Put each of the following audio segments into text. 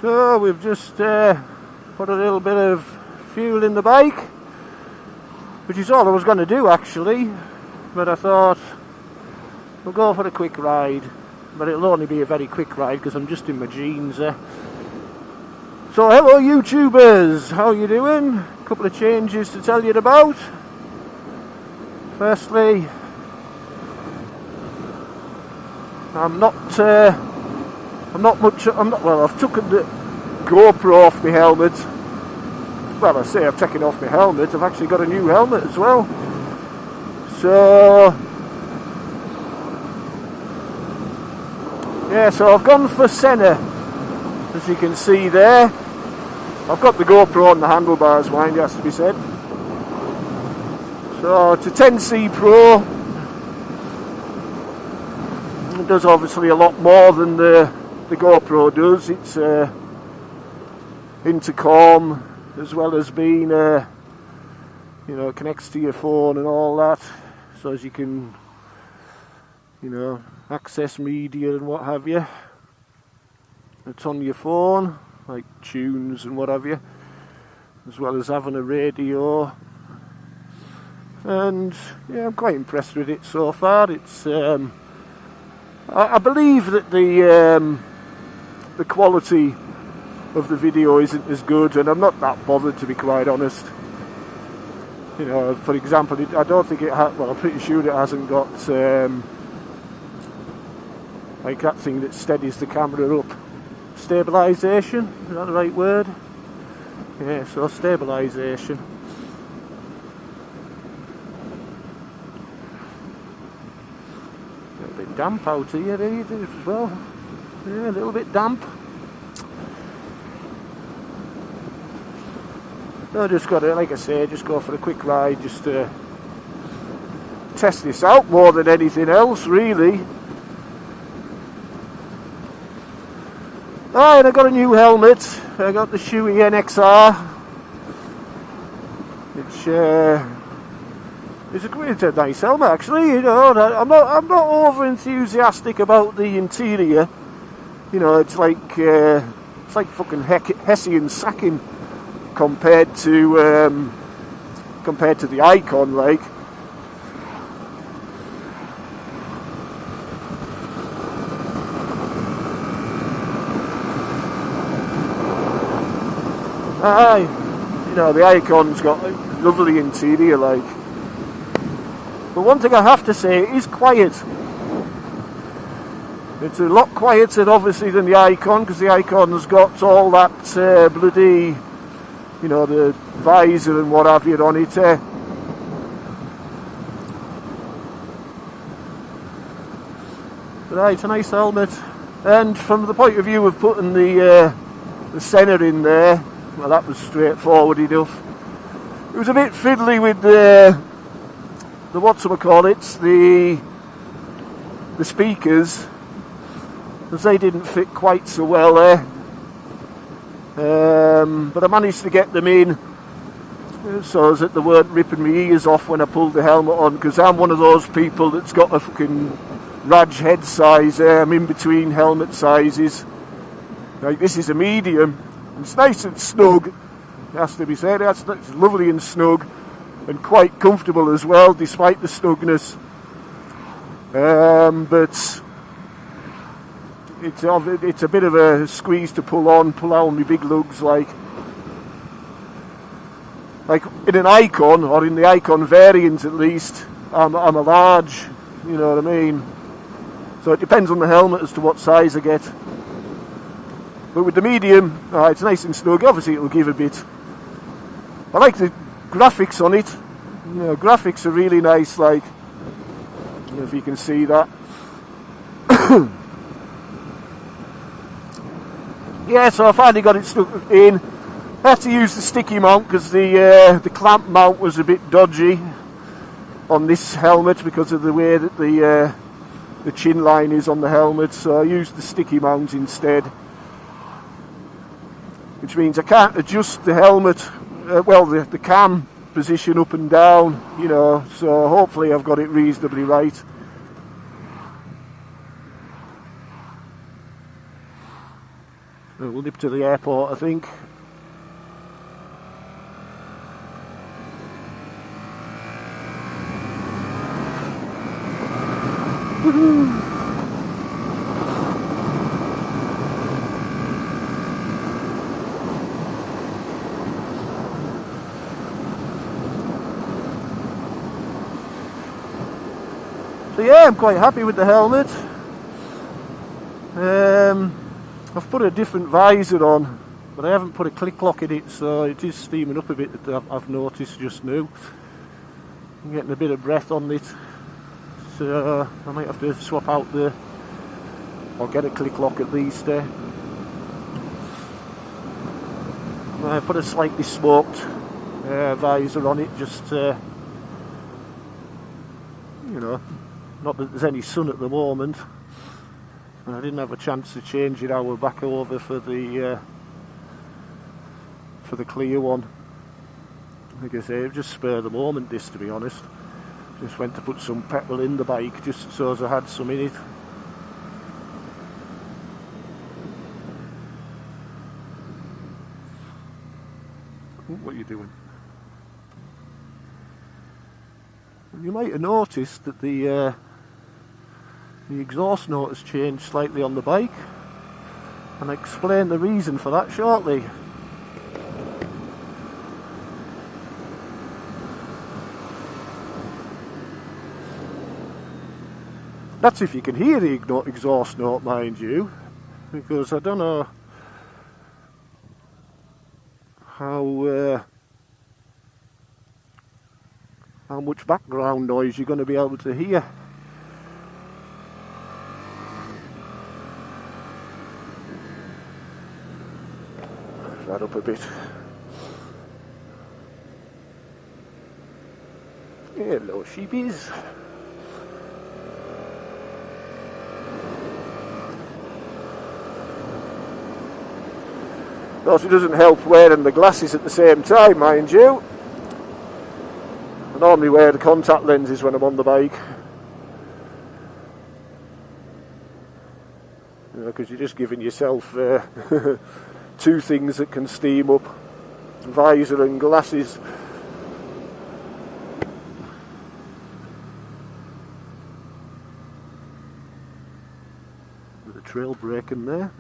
So we've just put a little bit of fuel in the bike, which is all I was going to do actually, but I thought we'll go for a quick ride, but it'll only be a very quick ride because I'm just in my jeans. So hello YouTubers, how are you doing? A couple of changes to tell you about. Firstly, I've taken the GoPro off my helmet. Well, I say I've taken off my helmet, I've actually got a new helmet as well. So yeah, so I've gone for Sena, as you can see there. I've got the GoPro on the handlebars, mind you, has to be said. So it's a 10C Pro. It does obviously a lot more than the GoPro does. It's intercom, as well as being connects to your phone and all that, so as you can access media and what have you. It's on your phone, like tunes and what have you, as well as having a radio. And yeah, I'm quite impressed with it so far. It's I believe that the quality of the video isn't as good, and I'm not that bothered, to be quite honest. For example, I don't think it has. Well, I'm pretty sure it hasn't got like that thing that steadies the camera up. Stabilisation, is that the right word? Yeah, so stabilisation. A bit damp out here as well. Yeah, a little bit damp. I just got to, like I say, just go for a quick ride, just to test this out more than anything else, really. Oh, and I got a new helmet. I got the Shoei NXR, which it's a nice helmet actually. I'm not over enthusiastic about the interior. It's like fucking Hessian sacking compared to the Icon, like. The Icon's got a lovely interior, like. But one thing I have to say, it is quiet. It's a lot quieter, obviously, than the Icon, because the Icon's got all that bloody, the visor and what have you on it. Right, it's a nice helmet. And from the point of view of putting the Sena in there, well, that was straightforward enough. It was a bit fiddly with the speakers, because they didn't fit quite so well there. But I managed to get them in so that they weren't ripping my ears off when I pulled the helmet on, because I'm one of those people that's got a fucking Raj head size. I'm in between helmet sizes. Like, this is a medium. It's nice and snug, it has to be said. It's lovely and snug, and quite comfortable as well, despite the snugness. But it's a bit of a squeeze to pull out my big lugs, like in an Icon, or in the Icon variant at least. I'm a large, you know what I mean. So it depends on the helmet as to what size I get. But with the medium, it's nice and snug. Obviously it'll give a bit. I like the graphics on it. Graphics are really nice, like, if you can see that. Yeah, so I finally got it stuck in. I had to use the sticky mount because the clamp mount was a bit dodgy on this helmet because of the way that the chin line is on the helmet. So I used the sticky mount instead, which means I can't adjust the helmet, the cam position up and down, so hopefully I've got it reasonably right. We'll nip to the airport, I think. Woohoo! So yeah, I'm quite happy with the helmet. I've put a different visor on, but I haven't put a click lock in it, so it is steaming up a bit, that I've noticed just now. I'm getting a bit of breath on it, so I might have to swap out or get a click lock at least. I put a slightly smoked visor on it, just you know, not that there's any sun at the moment. And I didn't have a chance to change it. I was back over for the clear one. Like I say, it just spur the moment, this, to be honest. Just went to put some petrol in the bike just so as I had some in it. What are you doing? You might have noticed that the exhaust note has changed slightly on the bike, and I'll explain the reason for that shortly. That's if you can hear the exhaust note, mind you, because I don't know how much background noise you're going to be able to hear. That up a bit. Hello, sheepies. Of course, it doesn't help wearing the glasses at the same time, mind you. I normally wear the contact lenses when I'm on the bike. You know, because you're just giving yourself two things that can steam up: visor and glasses. With a trail brake in there.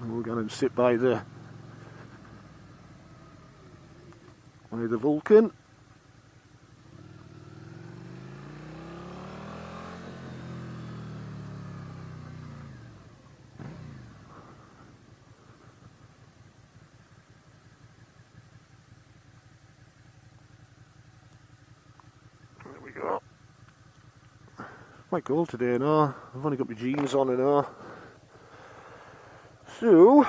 We're going to sit by the Vulcan. There we go. Quite cold today, no? I've only got my jeans on and all. So,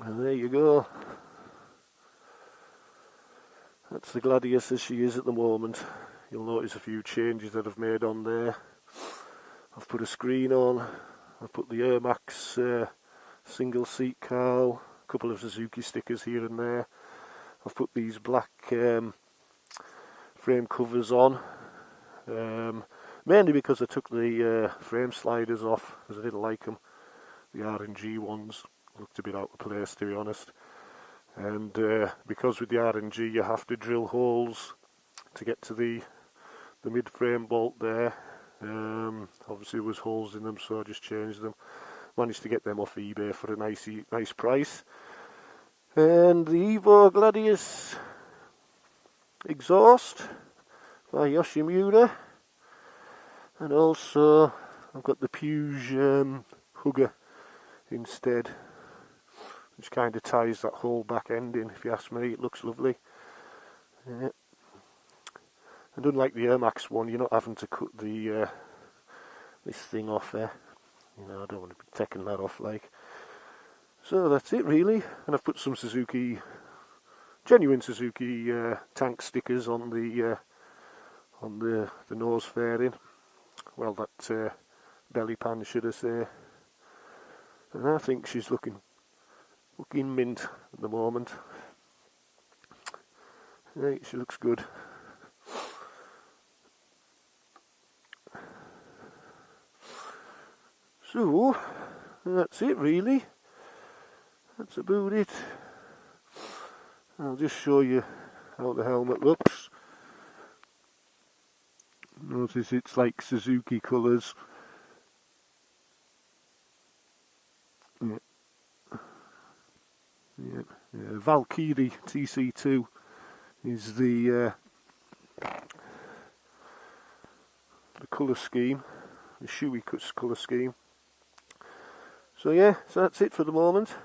and there you go. That's the Gladius as she is at the moment. You'll notice a few changes that I've made on there. I've put a screen on. I've put the Air Max single seat cowl. Couple of Suzuki stickers here and there. I've put these black frame covers on, mainly because I took the frame sliders off, because I didn't like them. The R&G ones looked a bit out of place, to be honest. And because with the R&G you have to drill holes to get to the mid-frame bolt there. Obviously there was holes in them, so I just changed them. Managed to get them off eBay for a nice price. And the Evo Gladius exhaust by Yoshimura, and also I've got the Puge hugger instead, which kind of ties that whole back end in. If you ask me, it looks lovely. Yeah. And unlike the Air Max one, you're not having to cut the this thing off there. You know, I don't want to be taking that off like. So that's it really. And I've put some genuine Suzuki tank stickers on the nose fairing. well, that belly pan, should I say. And I think she's looking mint at the moment. Right, she looks good. So, that's it really. That's about it. I'll just show you how the helmet looks. Notice it's like Suzuki colours. Yeah. Valkyrie TC2 is the colour scheme, the Shoei colour scheme. So yeah, so that's it for the moment.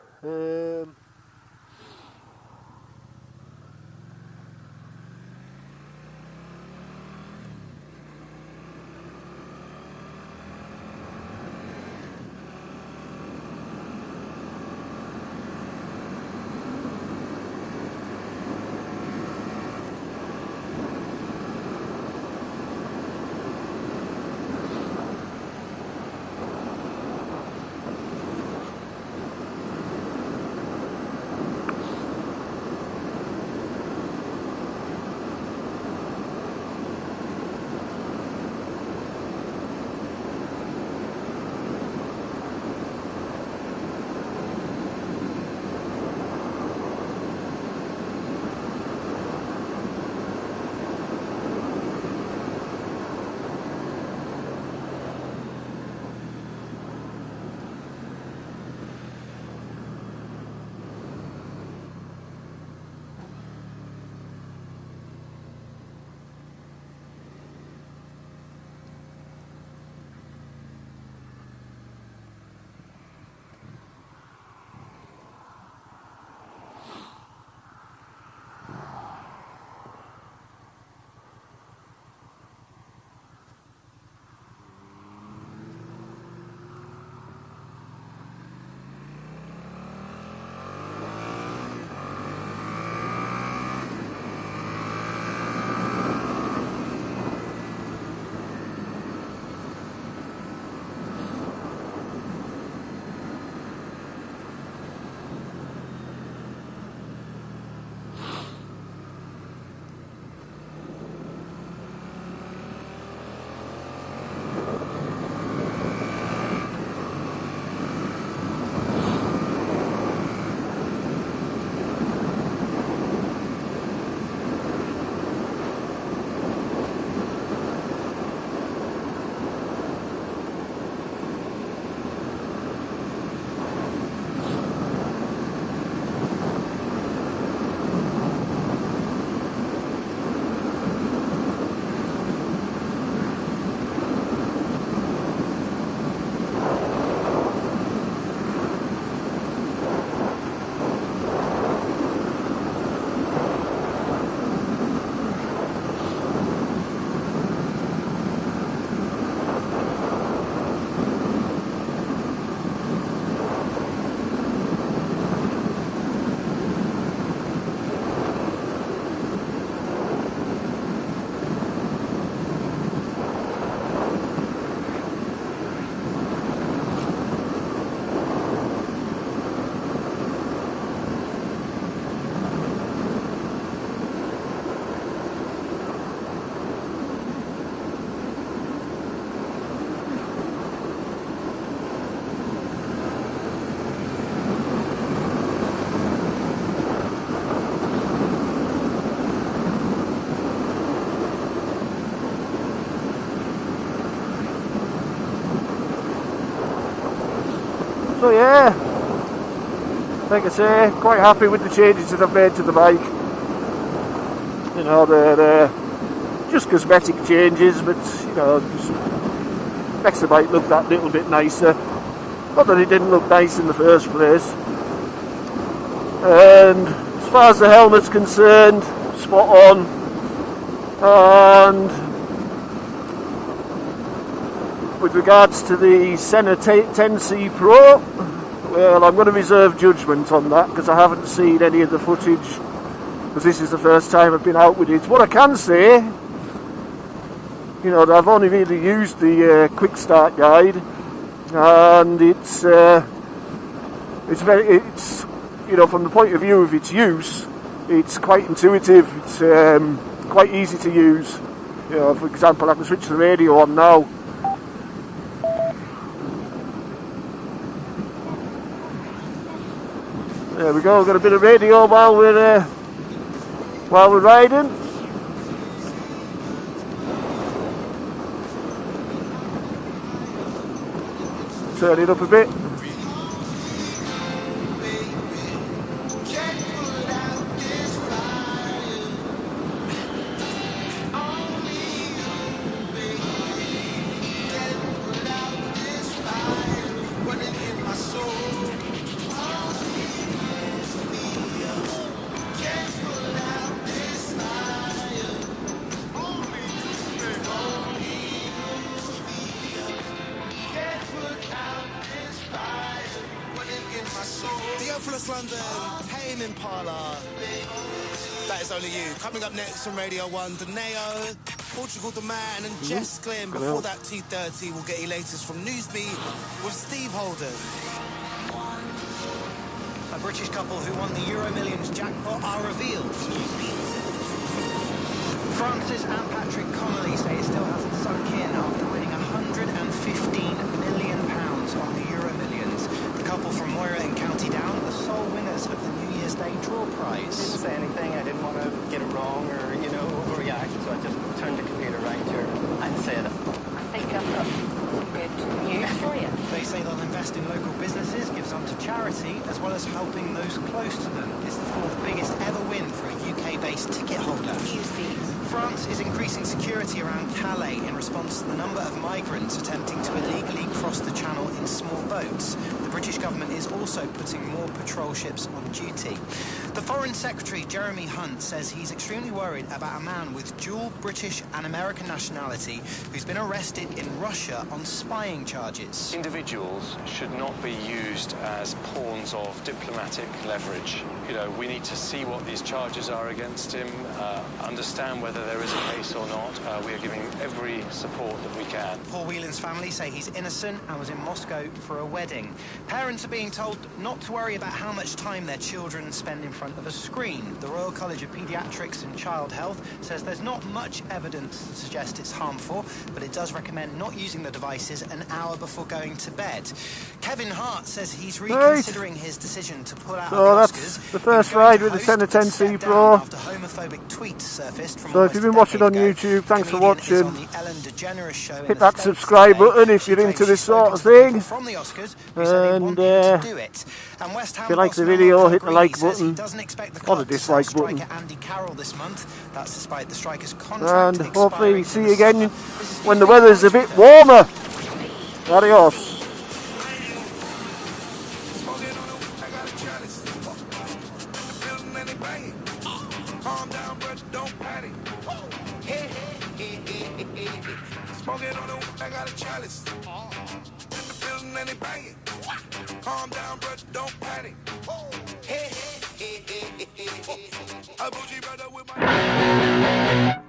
So yeah, like I say, quite happy with the changes that I've made to the bike. You know, they're just cosmetic changes, but you know, just makes the bike look that little bit nicer. Not that it didn't look nice in the first place. And as far as the helmet's concerned, spot on. And with regards to the Sena 10C Pro, well, I'm going to reserve judgment on that because I haven't seen any of the footage, because this is the first time I've been out with it. What I can say you know, I've only really used the quick start guide, and it's you know, from the point of view of its use, it's quite intuitive. It's quite easy to use. You know, for example, I can switch the radio on now. There we go. We've got a bit of radio while we're riding. Turn it up a bit. Coming up next on Radio 1, the Neo, Portugal the Man, and Jess Glynn. Before that, 2:30, we'll get you latest from Newsbeat with Steve Holden. A British couple who won the Euro Millions jackpot are revealed. Francis and Patrick Connolly say it still hasn't sunk in after winning £115 million on the Euro Millions. The couple from Moira in County Down are the sole winners of the New Year's Day draw prize. I didn't say anything, I didn't want to get it wrong or, you know, overreact, so I just turned the computer right to her and said, I think I've got some good news for you. They say they'll invest in local businesses, give some to charity, as well as helping those close to them. It's the fourth biggest ever win for a UK-based ticket holder. France is increasing security around Calais in response to the number of migrants attempting to illegally cross the channel in small boats. The British government is also putting more patrol ships on duty. The Foreign Secretary, Jeremy Hunt, says he's extremely worried about a man with dual British and American nationality who's been arrested in Russia on spying charges. Individuals should not be used as pawns of diplomatic leverage. You know, we need to see what these charges are against him, understand whether there is a case or not. We are giving every support that we can. Paul Whelan's family say he's innocent and was in Moscow for a wedding. Parents are being told not to worry about how much time their children spend in front of a screen. The Royal College of Paediatrics and Child Health says there's not much evidence to suggest it's harmful, but it does recommend not using the devices an hour before going to bed. Kevin Hart says he's reconsidering his decision to pull out of the Oscars. That's the first ride with the Sena 10C Pro. After homophobic tweets surfaced from So if you've been watching on YouTube, thanks for watching. Hit that subscribe button if you're into this sort of thing. And if you like the video, hit the like button or the dislike button. And hopefully see you again when the weather's a bit warmer. Adios. Smoking on the I got a chalice. In the building and they banging. Calm down, but don't panic. A bougie brother with my